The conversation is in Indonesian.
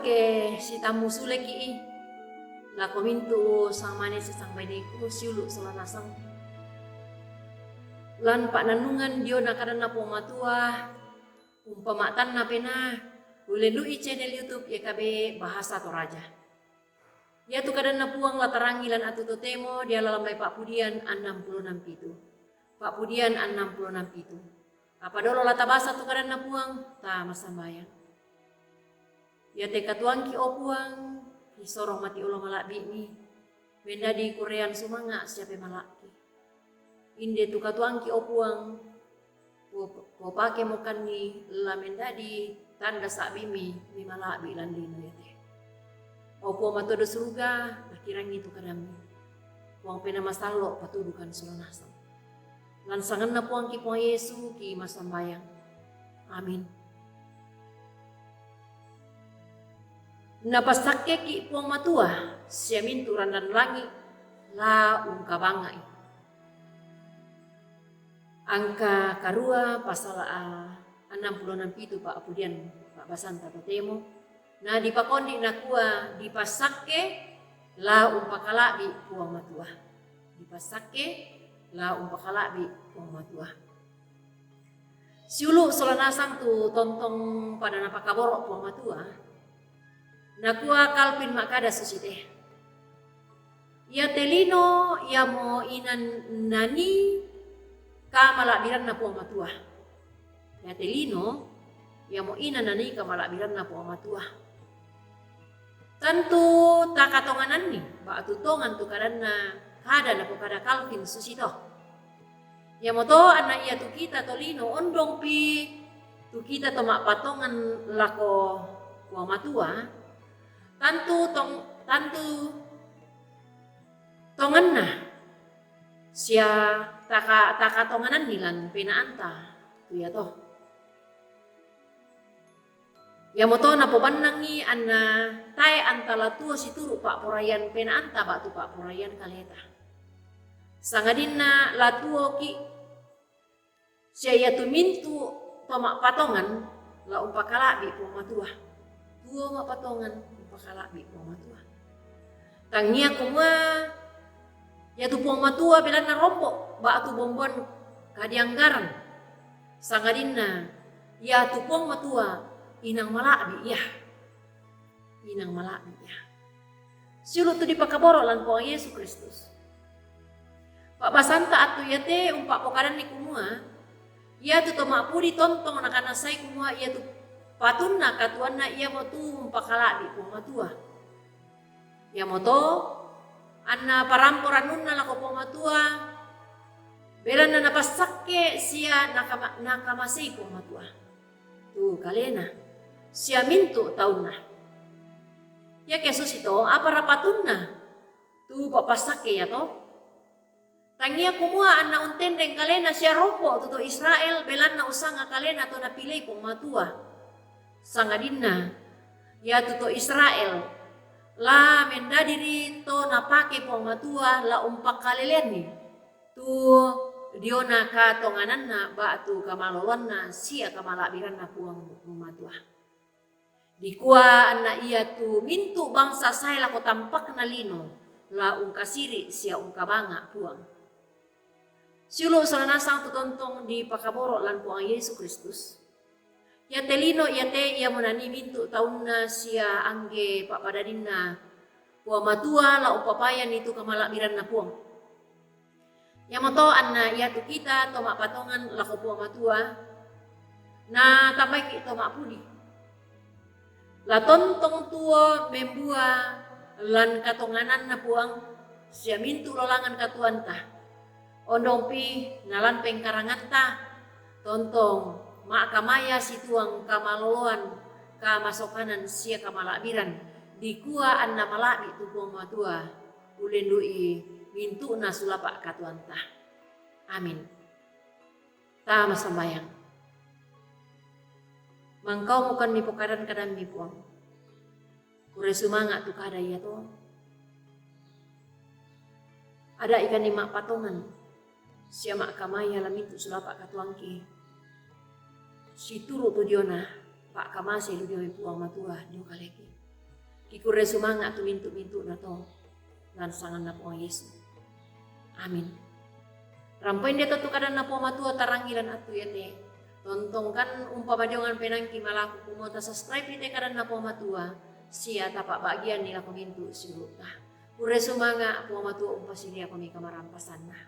ke si tamu suleki la komintu sang manis sang baineku siulu solanasang lan pak nanungan dio na karena po matua umpamatan na pena ulendui channel YouTube YKB Bahasa Toraja. Ya tu kadana puang latarangi lan atu totemo dia lalambai Pak Pudian 66 pitu. Pak Pudian 66 pitu. Apa dolo lata basa tu kadana puang ta masambayang. Ya te katuang ki opuang ki sorong mati ulo malak bini. Benda di Korean sumanga siapa malaki. Inde tu katuang ki opuang ko pake mokan ni lamenda di tanda sak bimi mi malak bi landino ya te. Opo matodo surga nakirang itu kadami. Puang pena masalo patudukan sulanasang. Lansangan na puang ki puang Yesu ki masambayang. Amin. Napasakke ki puang matua siamin turan dan langi la ungkabangai. Angka karua pasal 66 pitu Pak Pudian Pak Basanta Totemo. Nah dipakondi nakua dipasakke la umpakalabi puang matua. Dipasakke la umpakalabi puang matua. Siulu solanasang tu tontong pada napakaborok puang matua. Nakua kalpin makada susite. Ya telino ya mo inan nani kamalakbiran na puang matua. Ya telino ya mo inan nani kamalakbiran na puang matua. Tentu takatonganan ni, ba tutongan tu karena kada na kada kalpin susito. Ya moto anak iya tu kita tolino ondong pi tu kita to mak patongan lako puang matua. Tantu tongan na sia takatonganan nilan penaanta tu ya toh. Ya moto na pobanangi anna tay antala tuo situru Pak Porayan penaanta ba tu Pak Porayan kaleta. Sangadinna latuo ki sia tu mintu tomak patongan la umpakalabi puang matua. Tuo mak patongan umpakalabi puang matua. Tangia kumua ya tu puang matua belan na rombok ba tu bombon kadianggaran. Sangadinna ya tu puang matua inang malakbi ya. Inang malakbi ya. Siulu tu dipakaboro lan puang Yesus Kristus. Pak Basanta atu ya te umpak pokaran ni kumua. Ya tu tomak pudi tontong nakana sai kumua ya tu patunna katuanna ia motu umpakalakbi puang matua. Ya moto anna paramporanunna lako puang matua. Belan na napasakke sia nakamasei puang matua. Tu kalena. Sia mintu taunna. Ya kesus itu apa rapatunna? Tu papasake ya to. Tangia kumua anna untendeng kalena sia ropo tuto Israel belanna usanga kalena to napilei puang matua. Sangadinna ya tuto Israel la mendadiri to napake puang matua la umpak kaleleni. Tu diona ka tongananna ba tu kamalolonna sia kamalakbiranna puang matua. Dikua anna ia tu mintu bangsa saya lako tampak na lino la ungkasiri sia ungkabanga puang. Siulo salanasang tutontong di pakaboro lan puang Yesus Kristus. Ya telino ya te ia monani mintu taunna sia angge pak padadinna puang matua la upapayan itu kamalakbiran na puang. Ya moto anna ia tu kita tomak patongan lako puang matua na tambah ki tomak pudi. La tontong tuo membua lan katonganan na puang sia mintu lolangan katuanta. Ondong pi nalan pengkaranganta tontong mak kamaya situang kamaloloan kamasokanan sia kamalakbiran dikua anna malakbi tu puang matua ulendui mintu na sulapak katuanta. Amin. Ta masambayang. Mangkau mukan mi pokaran kadang mi puang. Kure sumanga tu kada ya to. Ada ikan ni mak patongan. Sia mak kamaya lamitu sulapak katuangki. Si turu tu diona Pak kamase lu dia puang matua dio kaleki. Kikure sumanga tu mintu-mintu na to. Lansangan na po ang Yesu. Amin. Rampain dia tu kadan na po matua tarangilan atu yate. Tontongkan umpama jangan penangki malaku kumota subscribe ite kadan na po matua. Siya tapak bagian nila komintu siruta. Kure sumanga po matua umpasilia kami kamarampasan na.